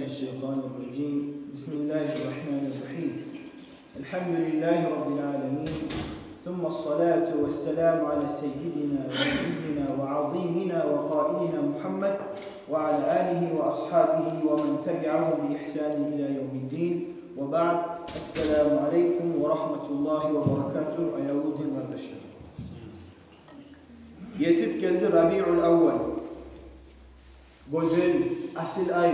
الشيطان الرجيم بسم الله الرحمن الرحيم الحمد لله رب العالمين ثم الصلاة والسلام على سيدنا ونبينا وعظيمنا وقائدنا محمد وعلى آله وأصحابه ومن تبعهم بإحسان إلى يوم الدين وبعد السلام عليكم ورحمة الله وبركاته أيها kardeşler. Yetip geldi Rabi'ül Evvel. Güzel, asil ay.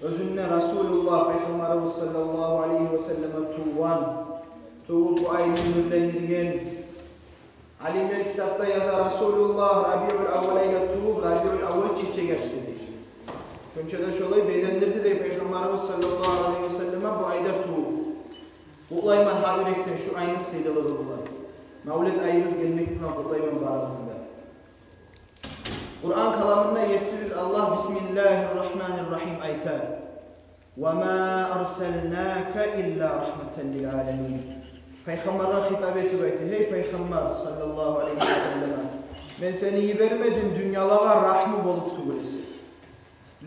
Özünne Resulullah Peygamberimiz sallallahu aleyhi ve selleme tuğan. Tuğul bu ayını nürlendirgen. Alimler kitapta yazar Resulullah Rabi'ül Evvel'e tuğub, Rabi'ül Evvel çiçeği geçtidir. Çünkü de şolay bezendirdi de Peygamberimiz sallallahu aleyhi ve selleme bu ayda tuğub. Kutlayman ha yürekten şu ayını sıydılığı bulay. Mevlid ayımız gelmekten kutlayman bağımızda. Kur'an kalamında yesiriz Allah Bismillahirrahmanirrahim aytar. وَمَا أَرْسَلْنَاكَ إِلَّا رَحْمَةً لِلْعَالَمِينَ Peygamber'e hitap etip hey Peygamber sallallahu aleyhi ve sellem, ben seni vermedim dünyalara rahmı bolup tübülesi.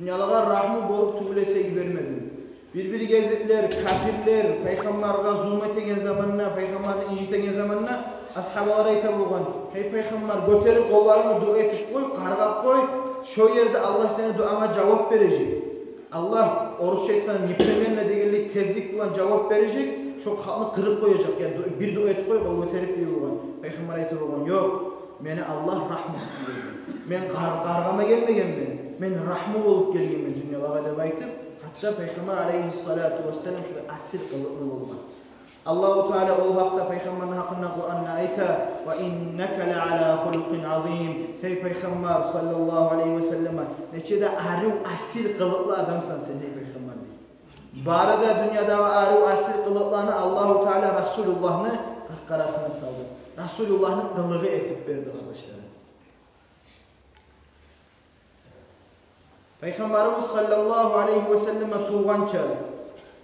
Dünyalara rahmı bolup tübülesi vermedim. Bir gezitler, kafirler, Peygamber'e zulmet egen zamanına, Peygamber'e incit egen zamanına ashabalara hitap olgan. Hey Peygamber göterip kollarını dua etip koy, kargap koy. Şu yerde Allah senin duana cevap verecek. Allah oruç şeytanın yiplemenle degenlik tezlik bulan cevap verecek. Şu halını kırıp koyacak. Yani bir dua etip koy, o göterip diye olgan. Peygamber'e hitap olgan. Yok, beni Allah rahmet ediyor. Ben kargama gelmegen ben rahmı olup gelgen ben dünyalara da baytım. Hatta Peygamber aleyhissalatu vesselam şurada asil kılıklı olgan. Allahu Teala ol hakta Peygamberin hakkında Kur'an'da ayta ve inneke le ala hulukin azim. Hey Peygamber sallallahu aleyhi ve selleme neçede arı asil kılıklı adamsan sen hey Peygamber. Barada dünyada arı asil kılıklarını Allahu Teala Resulullah'ını karasına saldı. Resulullah'ını kılığı etip verdi arkadaşlar. Peygamberimiz sallallahu aleyhi ve selleme tuğança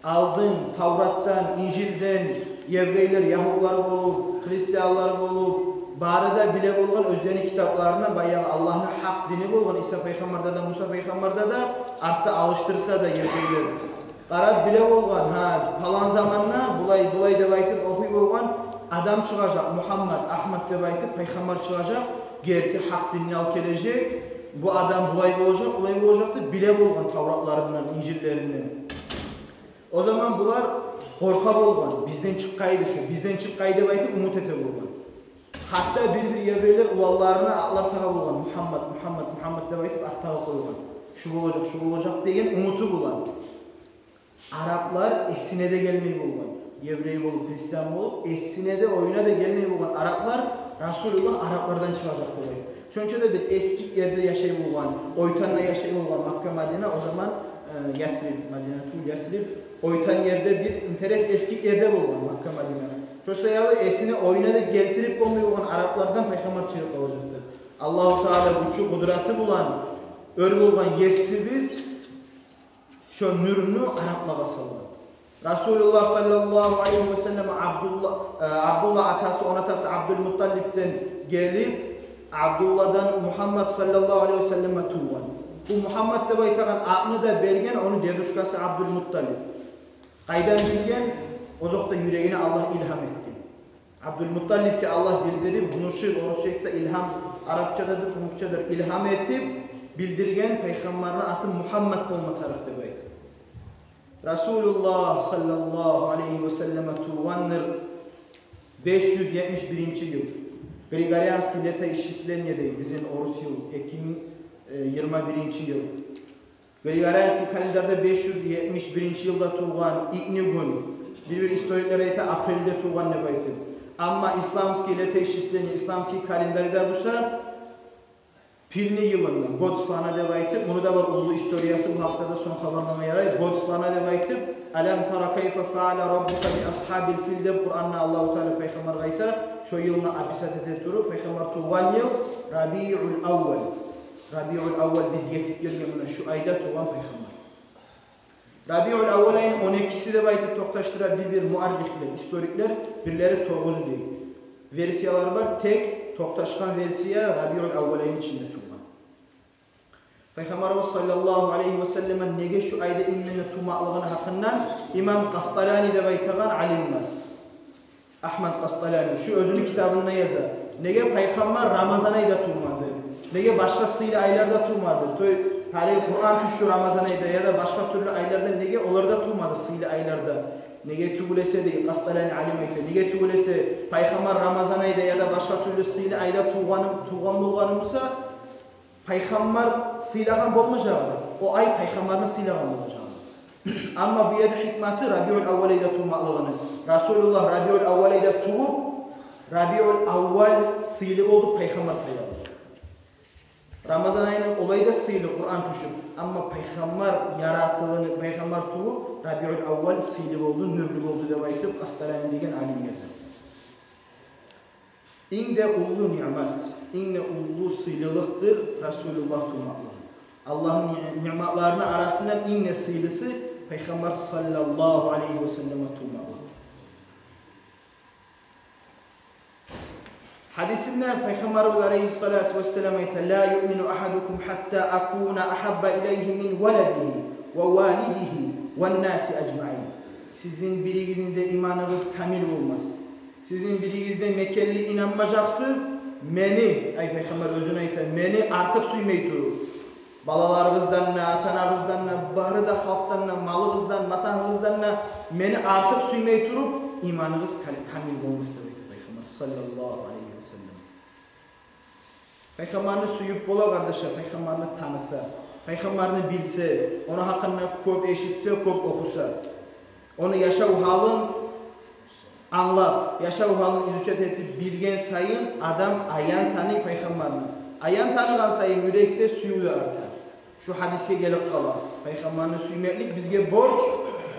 aldın Tavrat'tan, İncil'den, Yevreyler, Yahudiler olup, Hristiyanlar olup, barada bile olgan özeni kitaplarına bayağı Allah'ın hak dini olgan İsa Peygamber'de de, Musa Peygamber'de de artta alıştırsa da Yevreyler. Qarab bile olgan, falan zamanla bulay deb aytib okuy olgan adam çıkacak, Muhammed, Ahmet deb aytib Peygamber çıkacak, gerti hak dinini al gelecek. Bu adam bulay olacaktı, bile olgan Tavratlarından, İncillerinden. O zaman bunlar korkak olgan, bizden çıkkaydı şu, bizden çıkkaydı deb aytib umut ete olgan. Hatta bir yevreyler ulallarına atlar tağa olgan, Muhammed deb aytib at tağa koygan. Şu olacak degen umutu bulan. Araplar esine de gelmeyi bulgan. Yevrey olup, Hristiyan olup, esine de oyuna da gelmeyi bulgan. Araplar, Resulullah Araplardan çıkacak olay. Çünkü de bir eski yerde yaşayıp olgan, oytanla yaşayıp olgan Makke Madine o zaman Yatrib, Medinetul Yatrib, oytan yerde bir interes eski yerde olgan Makke Madine. Çoğusayalı esini oyuna da getirip olmayı olgan Araplardan Peygamber çıkıp olacaktır. Allahu Teala güçlü kudratı bulan, öyle olgan yesibiz, şu nürünü Araplara sallar. Resulullah sallallahu aleyhi ve sellem Abdullah atası, onatası Abdülmuttalib'den gelip Abdullah'dan Muhammed sallallahu aleyhi ve selleme tuğan. Bu Muhammed de baytagan adını da belgen, onu deduşkası Abdülmuttalib. Qaydan bilgen, o zokta yüreğine Allah ilham etkin. Abdülmuttalib ki Allah bildirip, vunuşu, oruç etse ilham, Arapçadadır, Umukçadır, ilham etip, bildirgen Peygamber'in adı Muhammed olma tarafta baytı. Resulullah sallallahu aleyhi ve selleme tuğandır 571. yıl. Grigoryanski leta işçilenye'de bizim oruç yıl, Ekim 21. yıl. Grigoryanski kalenderde 571. yılda tuğan İğni gün. Bir historiklere ete April'de tuğan ne baytı. Ama İslamski leta işçilenye, İslamski kalenderde dursa Pilni yılında Godslana deb aytib, bunu da var ulu historiyası bu haftada son haberlama yaray. Godslana deb aytib, "Alam tara kayfa faala rabbuka bi ashabil fil" deb Kur'an'da Allahu Teala Peygamber aytar. Şu yılını abisat ete turu Peygamber tuğan yıl Rabi'ül Evvel. Rabi'ül Evvel biz yetip gelgen şu ayda tuğan Peygamber. Rabi'ül Evvel'in 12'si deb aytib toqtaştıra bir muarrifler, historikler birleri 9 deyil. Versiyalar var, tek toqtaşkan versiya Rabi'ül Evvel'in içinde tuğan. Peygamberimiz sallallahu aleyhi ve sellem'in nege şu ayda inmeni tumaklığını hakkından İmam Kastalani de baytagan alim var. Ahmet Kastalani şu özünü kitabında yazar. Nege Peygamber Ramazan ayda turmadı. Nege başkasıyla aylarda turmadı. Hali Kur'an tüşlü Ramazan ayda ya da başka türlü aylarda nege olarda turmadı sıyla aylarda. Nege tugulese de Kastalani alim ayta. Nege tugulese Peygamber Ramazan ayda ya da başka türlü sıyla ayda tuğan bulganımsa Peygamber sıylagan bolmajağı. O ay Peygamber'in sıylagan bolmajağı. Ama bu yerde hikmeti Rabiul Avval ayda tuğmaklığını. Resulullah Rabiul Avval ayda tuğup Rabiul Avval sıylı oldu Peygamber sayılır. Ramazan ayının olayı da sıylı Kur'an tuşup. Ama Peygamber yaratıldığını, Peygamber tuğup Rabiul Avval sıylı oldu, nüvlü oldu da baytıp Kastalani degen alim yazar. İnde ullu nimet, inne ullu sıylılıktır Resulullah tuğmaklığı. Allah'ın nimetlerinin arasından inne sıylısı Peygamber sallallahu aleyhi ve selleme tuğmaklığı. Hadisinde Peygamberimiz aleyhissalatu vesselam ayta la yu'minu ahadukum hatta akuna ahabba ileyhi min veledihi ve validihi ve nasi ecmaîn. Sizin birinizin de imanınız kamil olmaz. Sizin birinizde mekelli inanmayacaksınız. Meni, ay Peygamber özüne ayta, meni artık suymaytır. Balalarınızdan, atanağızdan, barı da halktan, malınızdan, vatanınızdan meni artık suymaytır. İmanınız kamil olmaz demek Peygamber sallallahu aleyhi ve sellem. Peygamberini suyup bola kardeşler, Peygamberini tanısa, Peygamberini bilse, onu hakkında köp eşitse, köp okusa, onu yaşav halın anlap, yaşav halın izüçet etip bilgen sayın adam ayan tanı Peygamberini. Ayan tanıgan sayın yürekte suyu da artar. Şu hadise gelip kalar. Peygamberini suymetlik bizge borç,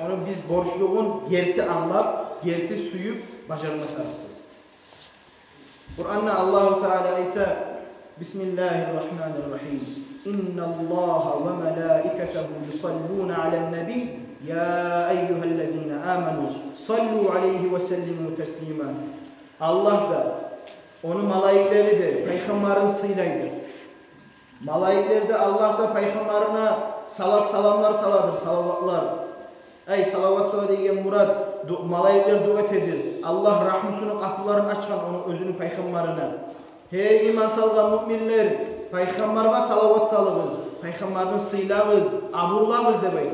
onu biz borçluğun gerti anlap, gerti suyup başarımız tarafız. Kur'an'da Allah-u Teala ayta Bismillahirrahmanirrahim. İnnallaha ve melâiketehu yusallûne alen-nebî ya eyyühellezîne âmenû sallu aleyhi ve sellimu teslîmâ. Allah da onun malaikleri de Peygamberin sıylaydı. Malaikleri de Allah da Peygamberine salat salamlar saladır, salavatlar. Ey salavat salavat degen murad malaikler dua edir. Allah rahmusunu kapılarını açan onun özünü Peygamberine. Hey iman salgan müminler, Peygamberine salavat salığız, Peygamberini sıylayız, aburlayız demeyin.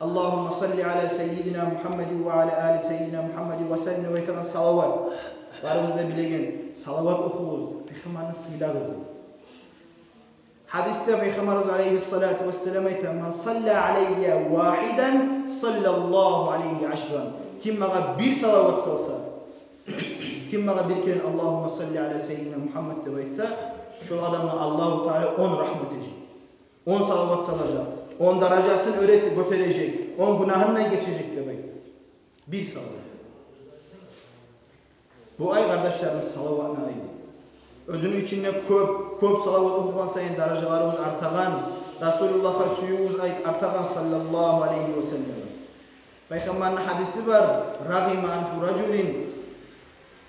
Allahümme salli ala seyyidina Muhammed ve ala ali seyyidina Muhammed ve sellem ve teala salavat. Varımızda bilegen salavat okuyuz, Peygamberini sıylayız. Hadiste Peygamberimiz aleyhissalatu vesselam ayta men salla aleyye vahiden sallallahu aleyhi aşran. Kim bana bir salavat salsa, kim bana bir kere Allahümme salli ala seyyidina Muhammed de aytsa, şu adamla Allah-u Teala 10 rahmet edecek. 10 salavat salacak. 10 derecesini götürecek. 10 günahından geçecek demek. Bir salavat. Bu ay kardeşlerimiz salavatına ayı. Özünün içinde köp salavat okugan sayın derecelerimiz artagan. Resulullah'a suyumuz artagan sallallahu aleyhi ve sellem. Peygamberin hadisi var. Ragime anfu raculin.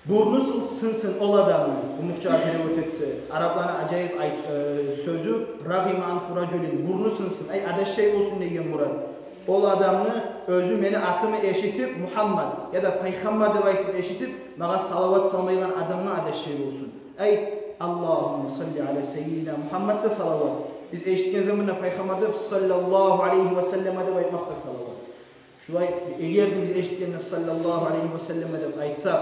Burnu sınsın ol adamı. Bu muhçatını ötetse. Araplarına acayip sözü. Ragime anfu raculin. Burnu sınsın. Ay adaş şey olsun degen murad. Ol adamını özü meni atımı eşitip Muhammed ya da Peygamber de baytip eşitip bana salavat salmayılan adamına adaş şey olsun. Ey Allahümme salli ala seyyidina Muhammed'de salavat. Biz eşitken zamanında Peygamber'de sallallahu aleyhi ve selleme de baytmakta salavat. Şu ay eğer biz eşitken sallallahu aleyhi ve selleme de baytsak,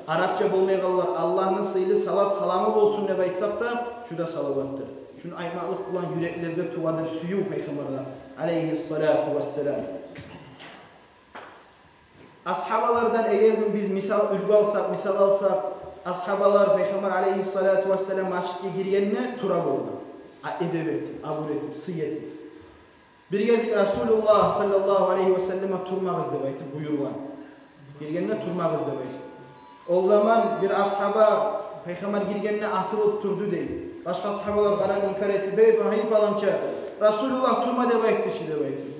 Arapça bolmaya kalırlar Allah'ın sıylı salat salamı olsun ne baytsak da şu da salavattır. Şunu aymaklık bulan yüreklerde tuvadır suyu Peygamber'de aleyhissalatu vesselam. Ashabalardan eğer biz misal alsak, ashabalar Peygamber aleyhissalatu vesselam masjidge girgenine tura bolgan. Edep etip, abur etip, sıy etip. Bir gezik Resulullah sallallahu aleyhi ve selleme turmağız dep aytip buyurgan. Girgenine turmağız dep aytip. O zaman bir ashaba Peygamber girgenine atılıp turdu deyip. Başka ashabalar qaran inkar etip, "Ey hayır falança, Resulullah turma dep aytdı" dep aytip.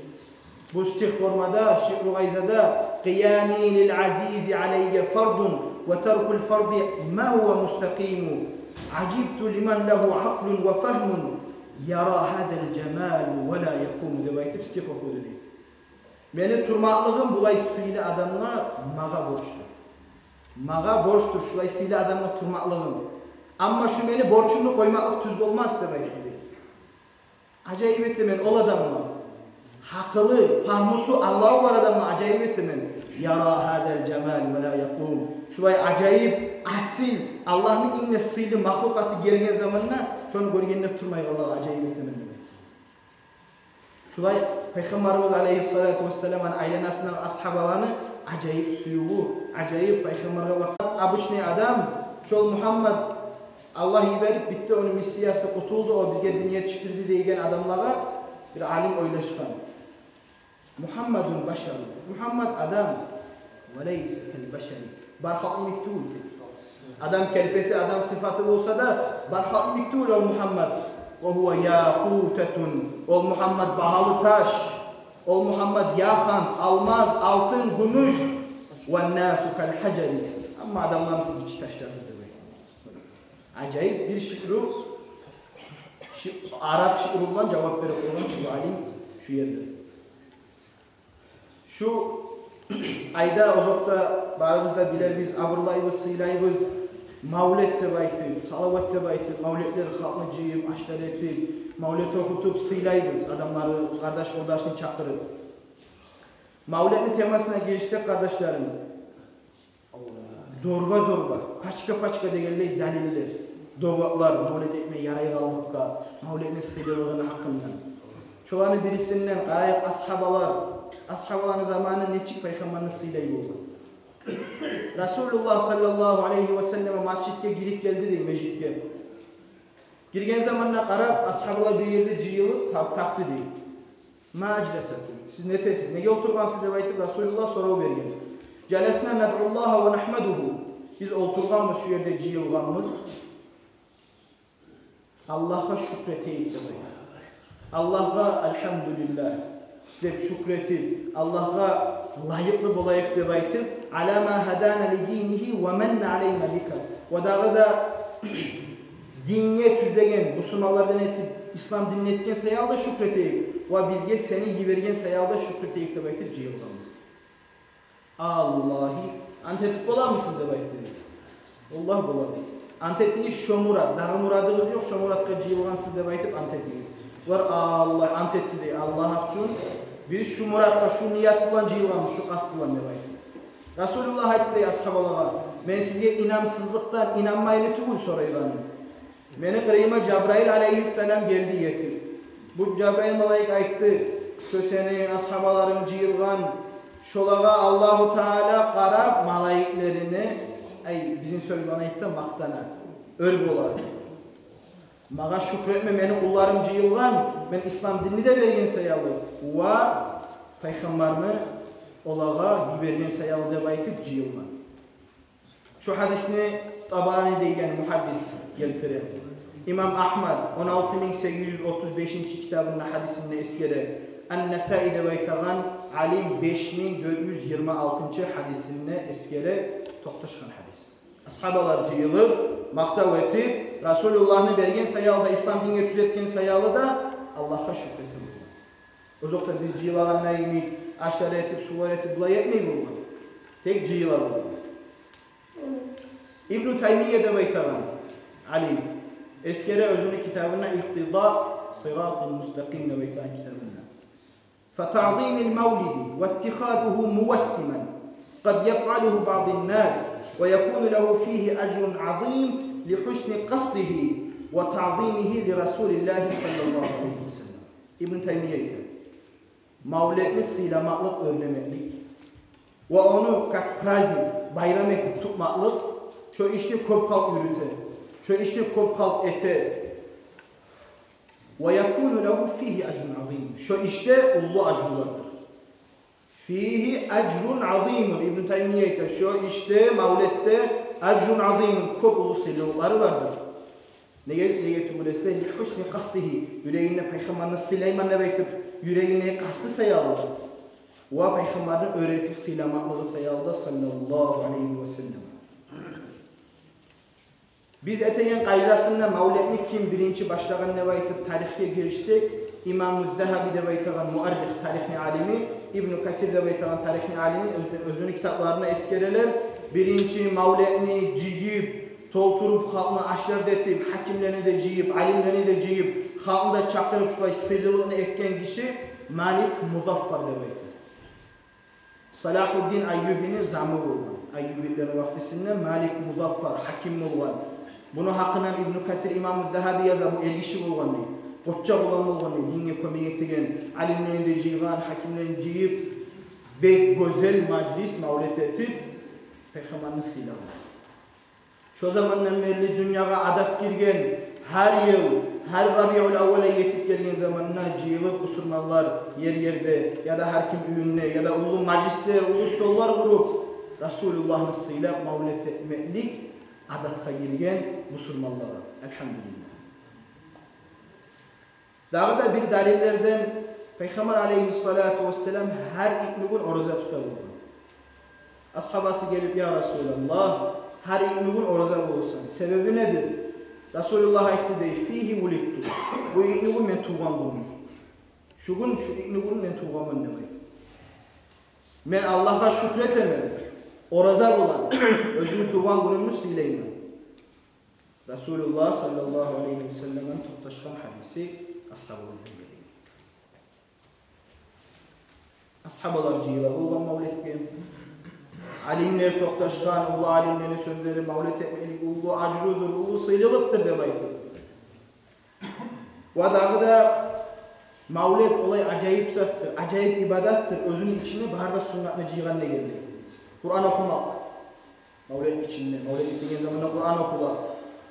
Bu stih formada, şi'r-u gayzada "Qiyami lil azizi aleyye fardun ve terkul fardi ma huve mustaqimu. Acibtu limen lehu aklun ve fehmun yara hadel cemal ve la yakumu deb aytib Stixov dedi. Meni turmaklığım bulay sıylı adamla mağa borçtur. Mağa borçtur şulay sıylı adamla turmaklığım. Ama şu meni borçunu koymaklık tüz olmaz deb aytdı. Acayip etmen ol adamla. Haklı, fahmusu Allah'u var adamla acayip etmen. Yara hadel cemal ve la yakum. Şulay acayip, asil, Allah'ın inne sıylı mahlukatı gelgen zamanına şunu görgenler turmay Allah'a acayip etmen. Şulay Peygamberimiz Aleyhissalatu vesselam'ın ailenasından ashabalarını acayip suyuğu, acayip Peygamber'e vakit abışni adam, şol Muhammed Allah iberip bitti onun misiyası kutuldu, o bizge din yetiştirdi degen adamlara bir alim oylaşkan. Muhammedun başarı. Muhammed adam ve leyse kel başarı. Barhaq imiktuğu. Adam kelbeti, adam sıfatı olsa da barhaq imiktuğu ol Muhammed. Ve huve yakutetun. Ol Muhammed bahalı taş. Ol Muhammed yakan, almaz, altın, gümüş. Ve nasu kel haceri. Ama adamlarımız hiç taşlardır. Acayip bir şiiru, Arap şiirundan cevap verip olan şu alim şu yerde. Şu ayda ozokta barımızda biler biz avırlayız, sıylayız, mavlet de baytı, salavat de baytı, mavletleri halkını cıyıp, aşlar etip, mavlet okutup sıylayız, adamları kardeş kardeşini çakırıp. Mavletin temasına girişecek kardeşlerim. Dorba, paçka degenley daliller. Doğaklar, mavlet etmeye yarayı kalmakka, mavletin sıyrılığını hakkından. Şolarını birisinden qarayıp ashabaların zamanı neçik Peygamber'in sıylayı oldu. Resulullah sallallahu aleyhi ve sellem masjidke girip geldi dey, mecitke. Girgen zamanına qarab, ashabalar bir yerde cıyılıp taptı dey. Ma aclesakum, siz netesiz, nege oturgansız deb aytip Resulullah sorağı bergen. Jalesna nad'ullaha ve nahmaduhu. Biz oturganmız şu yerde cıyılganmız. Allah'a şükreteyik deb aytip. Allah'a elhamdülillah deb şükretip, Allah'a layıklı bolayık deb aytip, ala ma hadana li dinihi ve men aleyna bika. Ve dağı da dinine tüzdegen, Müslümanlardan etip, İslam dinini etken sayalda şükreteyik. Ve bizge seni yibergen sayalda şükreteyik deb aytip cıyılganmız. Allahi, antetip bolar mısın deb aytip. Allah bolarız. Antetiniz şo murat, dağı muradınız yok, şo muratka cıyılgansız deb aytip antetiniz. Var Allah antetti dey, Allah üçün biz şu muratka, şu niyat bulan cıyılganmış, şu kast bulan deb aytip. Resulullah aytdı dey ashabalara, men sizge inamsızlıktan inanmayını tugul soraylanım. Meni kırıyma Cebrail aleyhisselam geldi yetip. Bu Cebrail malayık aytdı, şu seni ashabaların cıyılgan, şolağa Allahu Teala qarab malayiklerini, bizim söz bana aytsa maktana, örg olar. Mağa şükretme, benim kullarım cıyılgan, ben İslam dinini de bergen sayalı. Ve Peygamberimi olağa yibergen sayalı deb aytip cıyılgan. Şu hadisini Tabani degen muhaddis keltirer. İmam Ahmad 16835 kitabının hadisinde eskere. An-Nesai deb aytagan alim 5426 hadisinde eskere toqtaşkan hadis. Ashabalar cıyılıp, maktav etip, Resulullah'ını bergen sayalı da, İslam dinine tüzetken sayalı da Allah'a şükretin. O zokta biz cıyılaganına imid, aşlar etip, suvar etip, bulay etmeyi bulma. Tek cıyılar bulma. İbn-i Taymiye de baytagan alim. Eskere özünü kitabına İktida Sırat-ı Müstakim de baytagan kitabına. فَتَعْظِيمِ الْمَوْلِدِ وَاتِّخَاذُهُ مُوَسِّمًا قَدْ يَفْعَلُهُ بَعْضِ النَّاسِ وَيَكُونُ لَهُ فِيهِ أَجْرٌ عَظِيمٌ لِحُسْنِ قَصْدِهِ وَتَعْظِيمِهِ لِرَسُولِ اللّٰهِ sallallahu aleyhi ve sellem. İbn-i Taymiye'de mavletini sıylamaklık, örlemeklik ve onu praznik, bayram etip tutmaklık, şu işni köp halk yürüte, şu işni köp halk ete ve yekûnu lehu fihi ecrun azîm. Şu işte ullu acru vardır. Fihi ecrun azîmun. İbn-i Taymiye'de şu işte mavlette ecrun azîmun, köp ullu silahları vardır. Neye tümülese? Lihusni kastihi. Yüreğine Peygamber'in Süleyman nebeytip yüreğine kastı sayalı. Ve Peygamber'in öğretip silamaklığı sayalı da sallallahu aleyhi ve sellem. Biz etegen qayzasında mavlidni kim birinci başlagan deb aytıp tarixga girişsek, İmam Zehabi deb aytagan muarrix tarixni alimi, İbn Kasir deb aytagan tarixni alimi özünün kitaplarına eskereler. Birinci mavlidni jiyip, tolturup halkını aşlar etip, hakimlerini de jiyip, alimlerini de jiyip, halkını da çakırıp şulay sırrılığını etken kişi Malik Muzaffar deb aytır. Salahuddin Ayyubi'nin zamı bolgan. Ayyubilerin vaktisinde Malik Muzaffar hakim bolgan. Bunu hakkından İbn Kasir İmam Zehabi yazar, bu 50 kişi bolgan deydi. Koçça bolgan deydi. Dinge kömek ettigen, alimlerini de jiygan, hakimlerini jiyip, bek güzel majlis mavlid etip, Peygamberni sıylagan. Şu zamandan beri dünyaya adat girgen, her yıl, her Rabiul Avval'e yetip gelgen zamanına jıyılıp Müslümanlar yer yerde ya da her kim üyünne ya da ulu majlisler, ulu stollar kurup Resulullah'ını sıylap mavlid etmeklik adatga girgen Müslümanlara. Elhamdülillah. Daha da bir dalillerden Peygamber aleyhissalatu vesselam her ikni gün oruza tutar bolgan. Ashabası gelip ya Resulallah her ikni gün oruza bolsan sebebi nedir? Resulullah aytdı dey fihi wulidtu. Bu ikni gün men tuğan günüm. Şu gün şu ikni gün men tuğanman deb aytdı. Men Allah'a şükretemem. Oruza bolan özümü tuğan günümü siyleyman. Resulullah sallallahu aleyhi ve sellem'in to'xtashgan hadisi ashabalardan geldi. Ashabalar jiyla bolgan mavlidga alimler to'xtashgan, ulu alimlerin sözleri mavlid etmelik ulu ajrudur, ulu sıylılıktır deb aytdı. Va dagıda mavlid olay acayip zattır, acayip ibadattır. Özünün içine barda sünnatni jiygan geldi. Kur'an okumak. Mavlid içinde, mavlid ettiğin zamanda Kur'an okular.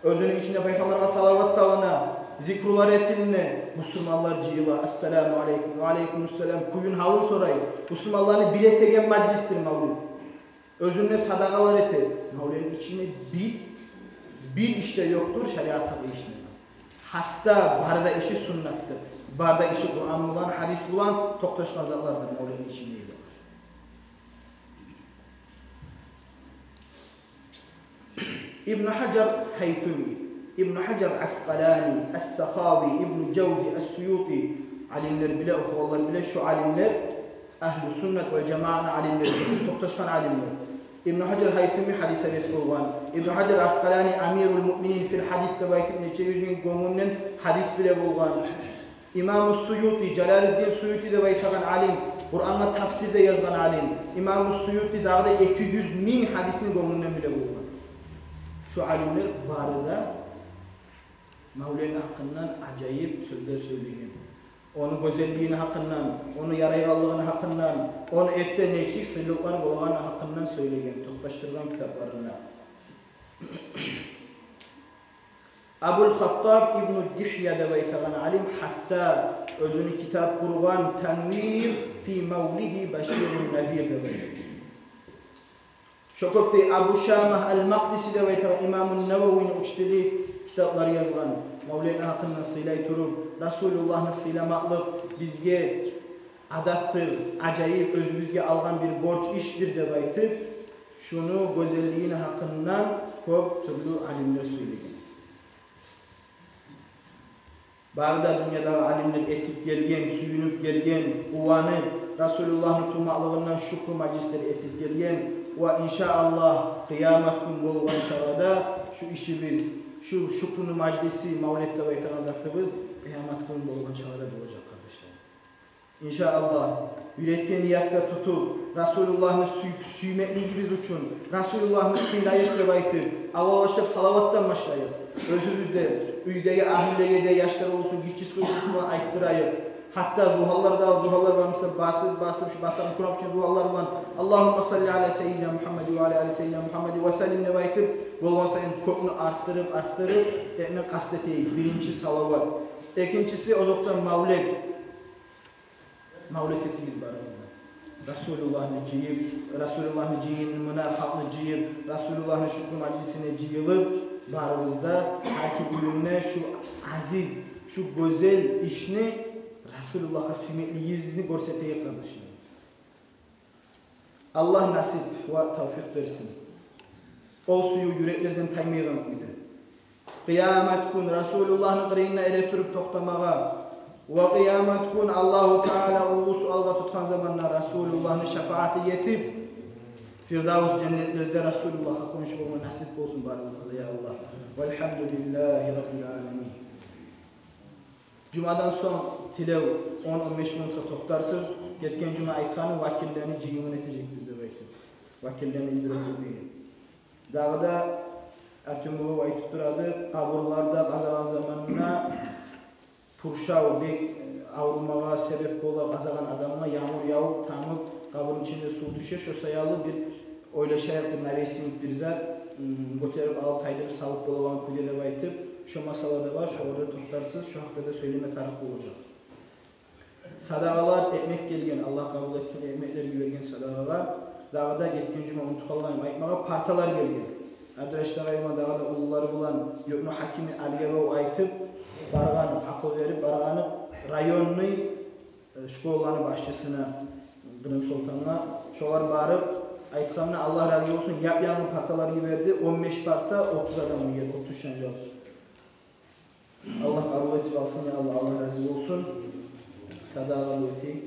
Özünün içinde Peygamber'e salavat salına, zikrullar etiline, Müslümanlar jıyıla, Esselamu aleyküm ve aleykümüsselam, kuyun halın sorayım. Müslümanlarını biletegen majlistir mavlid. Özünde sadakalar eter. Mavlidin içine bir işte yoktur, şeriata işine. Hatta barda işi sünnattır. Barda işi Kur'an bulan, hadis bulan, to'xtashgan zatlardır mavlidin içindeyiz. İbn Hacer Haythumi, İbn Hacer Asqalani, Es-Sakhavi, İbn Cevzi, Es-Suyuti alimler bile, oxuvallar bile şu alimler Ahl-i Sünnet ve Cemaat'ın alimleri, şu to'xtashgan alimler. İbn Hacer Haythumi hadis ayet bolgan. İbn Hacer Asqalani Amirul Mu'minin fil hadis deb aytib neçe yüz bin gönünden hadis bile bolgan. İmam Suyuti, Jalaluddin Suyuti deb aytagan alim, Kur'an'a tafsirde yazgan alim. İmam Suyuti dağda 200 bin hadisini gönünden bile bolgan. Şu alimler barıda Mavlidin hakkından acayip sözler söyleyen. Onun güzelliğini hakkından, onun yarayallığını hakkından, onu etse neçik sıyrılıklar bolgan hakkından söyleyen, to'xtashtirgan kitaplarında. Abul Hattab İbn Dihya deb aytagan alim hatta özünü kitap kurgan Tanvir fi Mavlidi Bashirun Nadir deb aytagan. Şokopte Abu Şamah el-Maqdisi deb aytagan İmam Nevavi'nin uçtili kitaplar yazgan. Mavlidin hakkından sıylay turup, Resulullah'ını sıylamaklık bizge adattır, acayip özümüzge algan bir borç iştir deb aytıp, şunu güzelliğini hakkından köp türlü alimler söyleyen. Barda dünyada alimler etip gelgen, suyunup gelgen, uvanıp, Resulullah'ın tumaklığından şükür majlisleri etip gelgen ve inşallah kıyamet gün bolgan çağda şu işimiz, şu şükrünü majlisi, mavlid deb aytagan zatыбыз kıyamet gün bolgan çağda bolacak kardeşler. İnşallah yürekte niyatta tutup Resulullah'ını süymekliğimiz için Resulullah'ını sıylayıp deb aytıp Allah'a salavattan başlayıp özümüzde, üydeki ahilleyede yaşlar olsun, kiçisi olsun ayttırayıp hatta zuhallar varmışsa basıp şu basan kurap için zuhallar olan Allahümme salli ala seyyidina Muhammed ve ala seyyidina Muhammed ve sellim deb aytıp bolgan sayın köpünü arttırıp etme kasteteyik. Birinci salavat. İkincisi ozoktan mavlid etimiz baramızda. Resulullah'ını jiyip, münafakını jiyip, Resulullah'ın şükrü majlisine jiyılıp baramızda hakim ürününe şu aziz, şu güzel işini Resulullah'a süymekliğimizi görseteyik kardeşler. Allah nasip ve tevfik versin. O suyu yüreklerden taymaygan kuydu. Kıyamet gün Resulullah'ın kırığına ele turup toktamağa ve kıyamet gün Allahu Teala ulusu alga tutkan zamanlar Resulullah'ın şefaati yetip Firdavs cennetlerde Resulullah'a konuşmama nasip olsun barımızda ya Allah. Velhamdülillahi Rabbil alemin. Cuma'dan son tilev 10-15 minutka toktarsız. Getken Cuma aytkanı vakillerini cihimin etecek bizde belki. Vakillerini izdirecek. Dağda Ertüm baba aytıp duradı. Kaburlarda kazagan zamanına purşav bek avrumağa sebep bola kazagan adamına yağmur yağıp tamıp kaburun içinde su düşe şu sayalı bir oylaşayak bir naveslik bir zat götürüp alıp taydırıp salıp bolagan kuyuya aytıp şu masalada var, şu orada tutarsız, şu hakta da söyleme tarafı olacak. Sadaqalar ekmek gelgen, Allah kabul etsin ekmekler vergen sadaqaga. Dağda getken cuma unutup kalganym aytmaga partalar gelgen. Adreşte gayma dağda ululары bulan Yoknu Hakimi Aliyev aytıp bargan, akıl verip barganı rayonny şkolany başçısına Gırım Sultan'a şolar barıp aytkanına Allah razı olsun yap-yangi partalar verdi. 15 parta 30 adam yer, 30 şanjal. Allah kabul etip alsın ya Allah, Allah razı olsun. Sadaqalı öteyik.